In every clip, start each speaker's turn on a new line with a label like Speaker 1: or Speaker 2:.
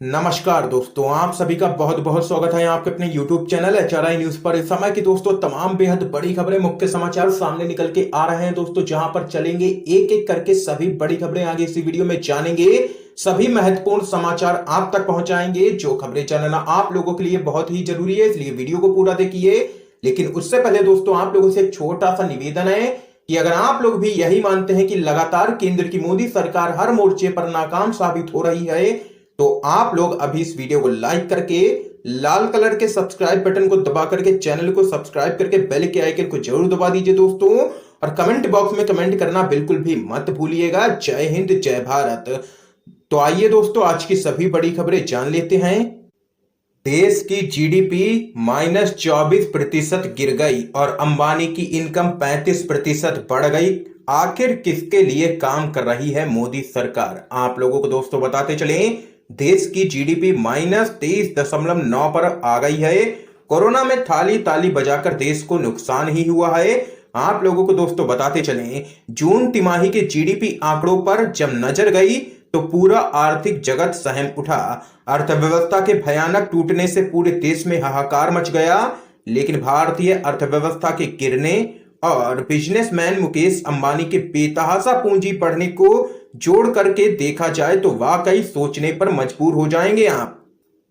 Speaker 1: नमस्कार दोस्तों, आप सभी का बहुत बहुत स्वागत है आपके अपने YouTube चैनल HRI न्यूज पर। इस समय की दोस्तों तमाम बेहद बड़ी खबरें, मुख्य समाचार सामने निकल के आ रहे हैं दोस्तों, जहां पर चलेंगे एक एक करके सभी बड़ी खबरें। आगे इसी वीडियो में जानेंगे, सभी महत्वपूर्ण समाचार आप तक पहुंचाएंगे। जो खबरें जानना आप लोगों के लिए बहुत ही जरूरी है, इसलिए वीडियो को पूरा देखिए। लेकिन उससे पहले दोस्तों आप लोगों से एक छोटा सा निवेदन है कि अगर आप लोग भी यही मानते हैं कि लगातार केंद्र की मोदी सरकार हर मोर्चे पर नाकाम साबित हो रही है, तो आप लोग अभी इस वीडियो को लाइक करके लाल कलर के सब्सक्राइब बटन को दबा करके चैनल को सब्सक्राइब करके बेल के आइकन को जरूर दबा दीजिए दोस्तों। और कमेंट बॉक्स में कमेंट करना बिल्कुल भी मत भूलिएगा। जय हिंद, जय भारत। तो आइए दोस्तों, आज की सभी बड़ी खबरें जान लेते हैं। देश की जीडीपी -24% गिर गई और अंबानी की इनकम 35% बढ़ गई। आखिर किसके लिए काम कर रही है मोदी सरकार? आप लोगों को दोस्तों बताते चले, देश की जीडीपी -23.9 पर आ गई है। कोरोना में थाली ताली बजाकर देश को नुकसान ही हुआ है। आप लोगों को दोस्तों बताते चले, जून तिमाही के जीडीपी आंकड़ों पर जब नजर गई तो पूरा आर्थिक जगत सहम उठा। अर्थव्यवस्था के भयानक टूटने से पूरे देश में हाहाकार मच गया। लेकिन भारतीय अर्थव्यवस्था के गिरने और बिजनेसमैन मुकेश अंबानी के बेतहाशा पूंजी बढ़ने को जोड़ करके देखा जाए तो वाकई सोचने पर मजबूर हो जाएंगे आप।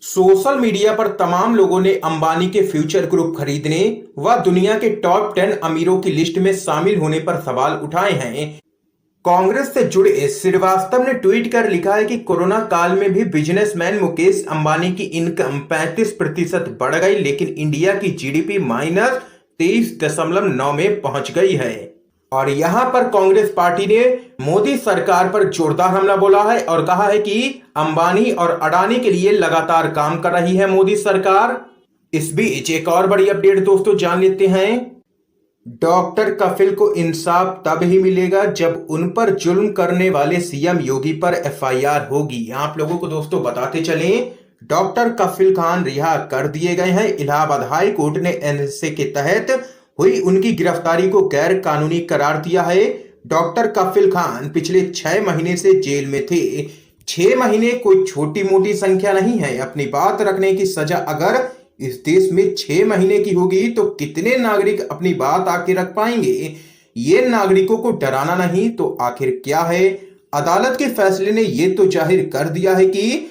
Speaker 1: सोशल मीडिया पर तमाम लोगों ने अंबानी के फ्यूचर ग्रुप खरीदने व दुनिया के टॉप 10 अमीरों की लिस्ट में शामिल होने पर सवाल उठाए हैं। कांग्रेस से जुड़े श्रीवास्तव ने ट्वीट कर लिखा है कि कोरोना काल में भी बिजनेसमैन मुकेश अंबानी की इनकम 35% बढ़ गई, लेकिन इंडिया की जीडीपी -23.9 में पहुंच गई है। और यहां पर कांग्रेस पार्टी ने मोदी सरकार पर जोरदार हमला बोला है और कहा है कि अंबानी और अडानी के लिए लगातार काम कर रही है मोदी सरकार। इस बीच एक और बड़ी अपडेट दोस्तों जान लेते हैं। डॉक्टर कफिल को इंसाफ तब ही मिलेगा जब उन पर जुल्म करने वाले सीएम योगी पर एफआईआर होगी। आप लोगों को दोस्तों बताते चलें, डॉक्टर कफिल खान रिहा कर दिए गए हैं। इलाहाबाद हाई कोर्ट ने एनएसए के तहत हुई उनकी गिरफ्तारी को गैर कानूनी करार दिया है। डॉक्टर कफिल खान पिछले 6 महीने से जेल में थे। 6 महीने कोई छोटी मोटी संख्या नहीं है। अपनी बात रखने की सजा अगर इस देश में 6 महीने की होगी तो कितने नागरिक अपनी बात आके रख पाएंगे? ये नागरिकों को डराना नहीं तो आखिर क्या है? अदालत के फैसले ने ये तो जाहिर कर दिया है कि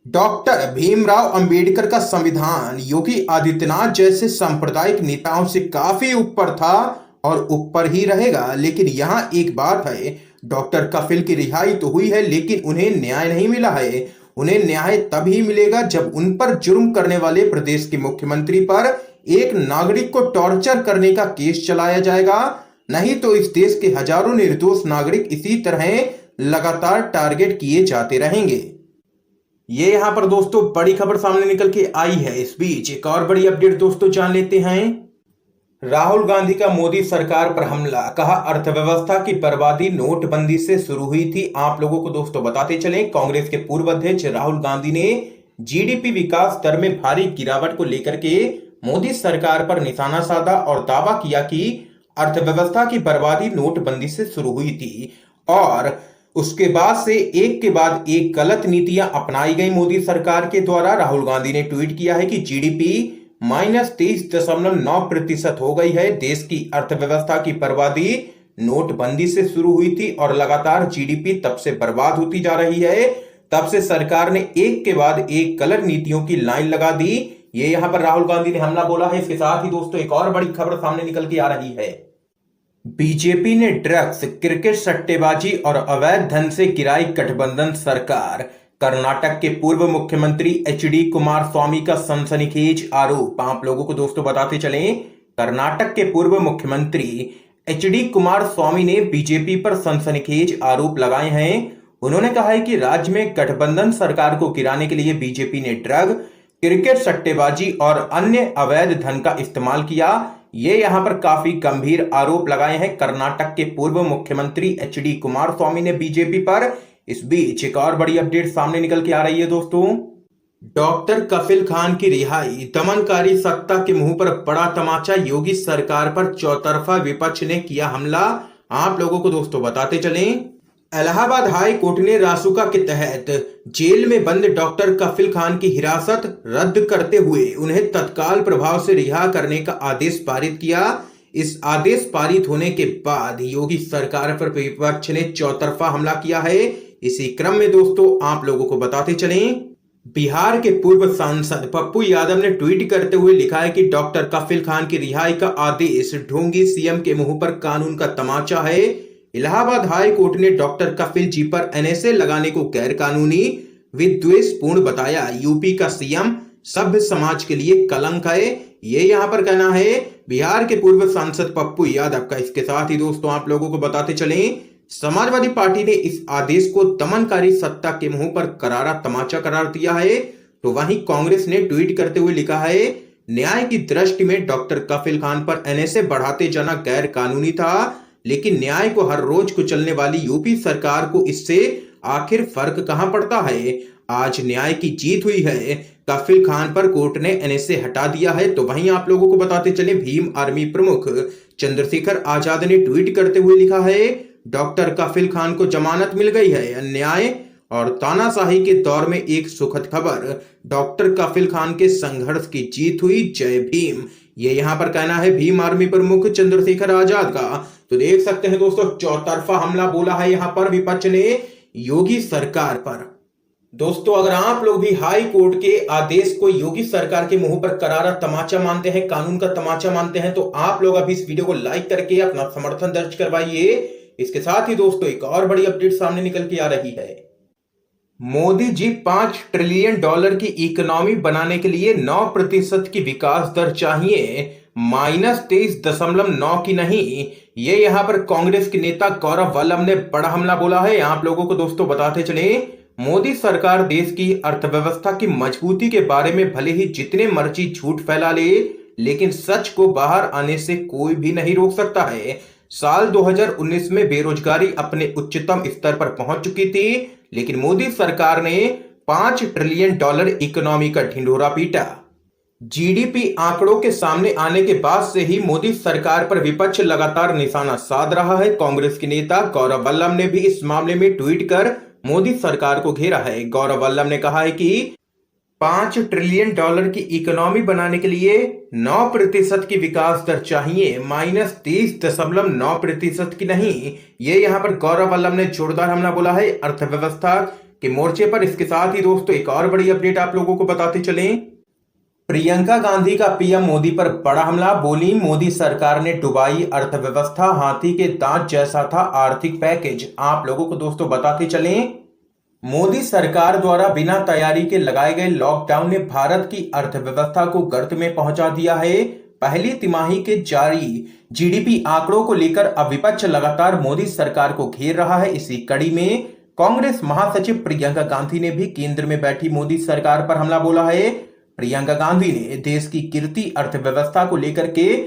Speaker 1: डॉक्टर भीमराव अंबेडकर का संविधान योगी आदित्यनाथ जैसे सांप्रदायिक नेताओं से काफी ऊपर था और ऊपर ही रहेगा। लेकिन यहाँ एक बात है, डॉक्टर कफिल की रिहाई तो हुई है, लेकिन उन्हें न्याय नहीं मिला है। उन्हें न्याय तभी मिलेगा जब उन पर जुर्म करने वाले प्रदेश के मुख्यमंत्री पर एक नागरिक को टॉर्चर करने का केस चलाया जाएगा। नहीं तो इस देश के हजारों निर्दोष नागरिक इसी तरह लगातार टारगेट किए जाते रहेंगे। ये यहां पर दोस्तों बड़ी खबर सामने निकल के आई है। इस बीच एक और बड़ी अपडेट दोस्तों जान लेते हैं। राहुल गांधी का मोदी सरकार पर हमला, कहा अर्थव्यवस्था की बर्बादी नोटबंदी से शुरू हुई थी। आप लोगों को दोस्तों बताते चलें, कांग्रेस के पूर्व अध्यक्ष राहुल गांधी ने जीडीपी विकास दर में भारी गिरावट को लेकर के मोदी सरकार पर निशाना साधा और दावा किया कि अर्थव्यवस्था की बर्बादी नोटबंदी से शुरू हुई थी और उसके बाद से एक के बाद एक गलत नीतियां अपनाई गई मोदी सरकार के द्वारा। राहुल गांधी ने ट्वीट किया है कि जीडीपी -23.9% हो गई है। देश की अर्थव्यवस्था की बर्बादी नोटबंदी से शुरू हुई थी और लगातार जीडीपी तब से बर्बाद होती जा रही है। तब से सरकार ने एक के बाद एक गलत नीतियों की लाइन लगा दी। ये यहां पर राहुल गांधी ने हमला बोला है। इसके साथ ही दोस्तों एक और बड़ी खबर सामने निकल के आ रही है। बीजेपी ने ड्रग्स, क्रिकेट, सट्टेबाजी और अवैध धन से गिराई गठबंधन सरकार। कर्नाटक के पूर्व मुख्यमंत्री एचडी कुमारस्वामी का सनसनीखेज आरोप। आप लोगों को दोस्तों बताते चलें, कर्नाटक के पूर्व मुख्यमंत्री एचडी कुमारस्वामी ने बीजेपी पर सनसनीखेज आरोप लगाए हैं। उन्होंने कहा है कि राज्य में गठबंधन सरकार को गिराने के लिए बीजेपी ने ड्रग, क्रिकेट, सट्टेबाजी और अन्य अवैध धन का इस्तेमाल किया। ये यहां पर काफी गंभीर आरोप लगाए हैं कर्नाटक के पूर्व मुख्यमंत्री एचडी कुमारस्वामी ने बीजेपी पर। इस बीच एक और बड़ी अपडेट सामने निकल के आ रही है दोस्तों। डॉक्टर कफिल खान की रिहाई, दमनकारी सत्ता के मुंह पर बड़ा तमाचा, योगी सरकार पर चौतरफा विपक्ष ने किया हमला। आप लोगों को दोस्तों बताते चलें, इलाहाबाद हाई कोर्ट ने रासुका के तहत जेल में बंद डॉक्टर कफिल खान की हिरासत रद्द करते हुए उन्हें तत्काल प्रभाव से रिहा करने का आदेश पारित किया। इस आदेश पारित होने के बाद योगी सरकार पर विपक्ष ने चौतरफा हमला किया है। इसी क्रम में दोस्तों आप लोगों को बताते चलें, बिहार के पूर्व सांसद पप्पू यादव ने ट्वीट करते हुए लिखा है कि डॉक्टर कफिल खान की रिहाई का आदेश ढोंगी सीएम के मुंह पर कानून का तमाचा है। इलाहाबाद हाई कोर्ट ने डॉक्टर कफिल जी पर एनएसए लगाने को गैर कानूनी विद्वेषपूर्ण बताया। यूपी का सीएम सभ्य समाज के लिए कलंक है, ये यहाँ पर कहना है बिहार के पूर्व सांसद पप्पू यादव का। इसके साथ ही दोस्तों आप लोगों को बताते चलें, समाजवादी पार्टी ने इस आदेश को दमनकारी सत्ता के मुंह पर करारा तमाचा करार दिया है। तो वहीं कांग्रेस ने ट्वीट करते हुए लिखा है, न्याय की दृष्टि में डॉक्टर कफिल खान पर एनएसए बढ़ाते जाना गैर कानूनी था, लेकिन न्याय को हर रोज कुचलने वाली यूपी सरकार को इससे आखिर फर्क कहां पड़ता है। आज न्याय की जीत हुई है, कफिल खान पर कोर्ट ने एनएसए हटा दिया है। तो वहीं आप लोगों को बताते चले, भीम आर्मी प्रमुख चंद्रशेखर आजाद ने ट्वीट करते हुए लिखा है, डॉक्टर कफिल खान को जमानत मिल गई है। अन्याय और तानाशाही के दौर में एक सुखद खबर, डॉक्टर कफिल खान के संघर्ष की जीत हुई, जय भीम। ये यहाँ पर कहना है भीम आर्मी प्रमुख चंद्रशेखर आजाद का। तो देख सकते हैं दोस्तों, चौतरफा हमला बोला है यहाँ पर विपक्ष ने योगी सरकार पर। दोस्तों अगर आप लोग भी हाई कोर्ट के आदेश को योगी सरकार के मुंह पर करारा तमाचा मानते हैं, कानून का तमाचा मानते हैं, तो आप लोग अभी इस वीडियो को लाइक करके अपना समर्थन दर्ज करवाइए। इसके साथ ही दोस्तों एक और बड़ी अपडेट सामने निकल के आ रही है। मोदी जी $5 ट्रिलियन की इकोनॉमी बनाने के लिए 9% की विकास दर चाहिए, -23.9 की नहीं। ये यहाँ पर कांग्रेस के नेता गौरव वल्लभ ने बड़ा हमला बोला है। आप लोगों को दोस्तों बताते चले, मोदी सरकार देश की अर्थव्यवस्था की मजबूती के बारे में भले ही जितने मर्जी झूठ फैला ले, लेकिन सच को बाहर आने से कोई भी नहीं रोक सकता है। साल 2019 में बेरोजगारी अपने उच्चतम स्तर पर पहुंच चुकी थी, लेकिन मोदी सरकार ने $5 ट्रिलियन इकोनॉमी का ढिंढोरा पीटा। जीडीपी आंकड़ों के सामने आने के बाद से ही मोदी सरकार पर विपक्ष लगातार निशाना साध रहा है। कांग्रेस के नेता गौरव वल्लभ ने भी इस मामले में ट्वीट कर मोदी सरकार को घेरा है। गौरव वल्लभ ने कहा है कि $5 ट्रिलियन की इकोनॉमी बनाने के लिए 9% की विकास दर चाहिए, -23.9% की नहीं। ये यहाँ पर गौरव वल्लभ ने जोरदार हमला बोला है अर्थव्यवस्था के मोर्चे पर। इसके साथ ही दोस्तों एक और बड़ी अपडेट आप लोगों को बताते चलें, प्रियंका गांधी का पीएम मोदी पर बड़ा हमला, बोली मोदी सरकार ने डुबाई अर्थव्यवस्था, हाथी के दांत जैसा था आर्थिक पैकेज। आप लोगों को दोस्तों बताते चलें, मोदी सरकार द्वारा बिना तैयारी के लगाए गए लॉकडाउन ने भारत की अर्थव्यवस्था को गर्त में पहुंचा दिया है। पहली तिमाही के जारी जीडीपी आंकड़ों को लेकर अब विपक्ष लगातार मोदी सरकार को घेर रहा है। इसी कड़ी में कांग्रेस महासचिव प्रियंका गांधी ने भी केंद्र में बैठी मोदी सरकार पर हमला बोला है। प्रियंका गांधी ने देश की गिरती अर्थव्यवस्था को लेकर के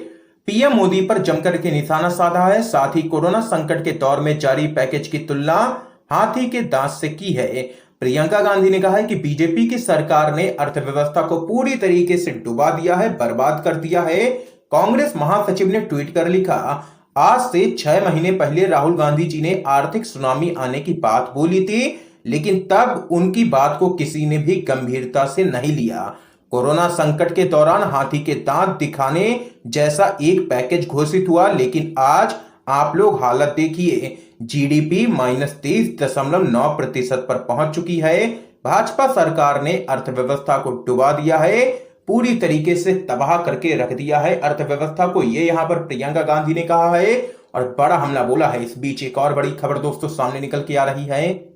Speaker 1: पीएम मोदी पर जमकर के निशाना साधा है। साथ ही कोरोना संकट के दौर में जारी पैकेज की तुलना हाथी के दांत से की है। प्रियंका गांधी ने कहा है कि बीजेपी की सरकार ने अर्थव्यवस्था को पूरी तरीके से डुबा दिया है, बर्बाद कर दिया है। कांग्रेस महासचिव ने ट्वीट कर लिखा, आज से 6 महीने पहले राहुल गांधी जी ने आर्थिक सुनामी आने की बात बोली थी, लेकिन तब उनकी बात को किसी ने भी गंभीरता से नहीं लिया। कोरोना संकट के दौरान हाथी के दांत दिखाने जैसा एक पैकेज घोषित हुआ, लेकिन आज आप लोग हालत देखिए, जीडीपी -23.9% पर पहुंच चुकी है। भाजपा सरकार ने अर्थव्यवस्था को डुबा दिया है, पूरी तरीके से तबाह करके रख दिया है अर्थव्यवस्था को। ये यहाँ पर प्रियंका गांधी ने कहा है और बड़ा हमला बोला है। इस बीच एक और बड़ी खबर दोस्तों सामने निकल के आ रही है,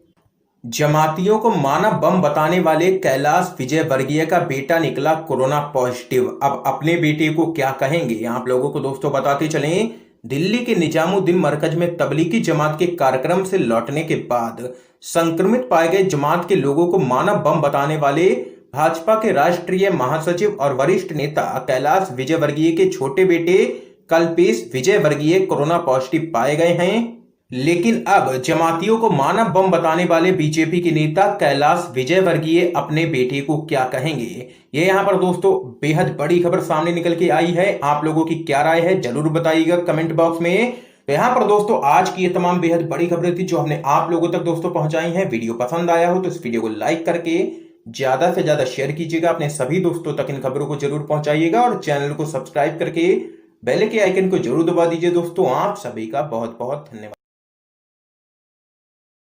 Speaker 1: जमातियों को मानव बम बताने वाले कैलाश विजयवर्गीय का बेटा निकला कोरोना पॉजिटिव। अब अपने बेटे को क्या कहेंगे, आप लोगों को दोस्तों बताते चलें, दिल्ली के निजामुद्दीन मरकज में तबलीगी जमात के कार्यक्रम से लौटने के बाद संक्रमित पाए गए जमात के लोगों को मानव बम बताने वाले भाजपा के राष्ट्रीय महासचिव और वरिष्ठ नेता कैलाश विजयवर्गीय के छोटे बेटे कल्पेश विजयवर्गीय कोरोना पॉजिटिव पाए गए हैं। लेकिन अब जमातियों को मानव बम बताने वाले बीजेपी के नेता कैलाश विजयवर्गीय अपने बेटे को क्या कहेंगे, ये यहाँ पर दोस्तों बेहद बड़ी खबर सामने निकल के आई है। आप लोगों की क्या राय है जरूर बताइएगा कमेंट बॉक्स में। तो यहाँ पर दोस्तों आज की ये तमाम बेहद बड़ी खबरें थी जो हमने आप लोगों तक दोस्तों पहुंचाई हैं। वीडियो पसंद आया हो तो इस वीडियो को लाइक करके ज्यादा से ज्यादा शेयर कीजिएगा, अपने सभी दोस्तों तक इन खबरों को जरूर पहुंचाइएगा और चैनल को सब्सक्राइब करके बेल के आइकन को जरूर दबा दीजिए। दोस्तों आप सभी का बहुत बहुत धन्यवाद।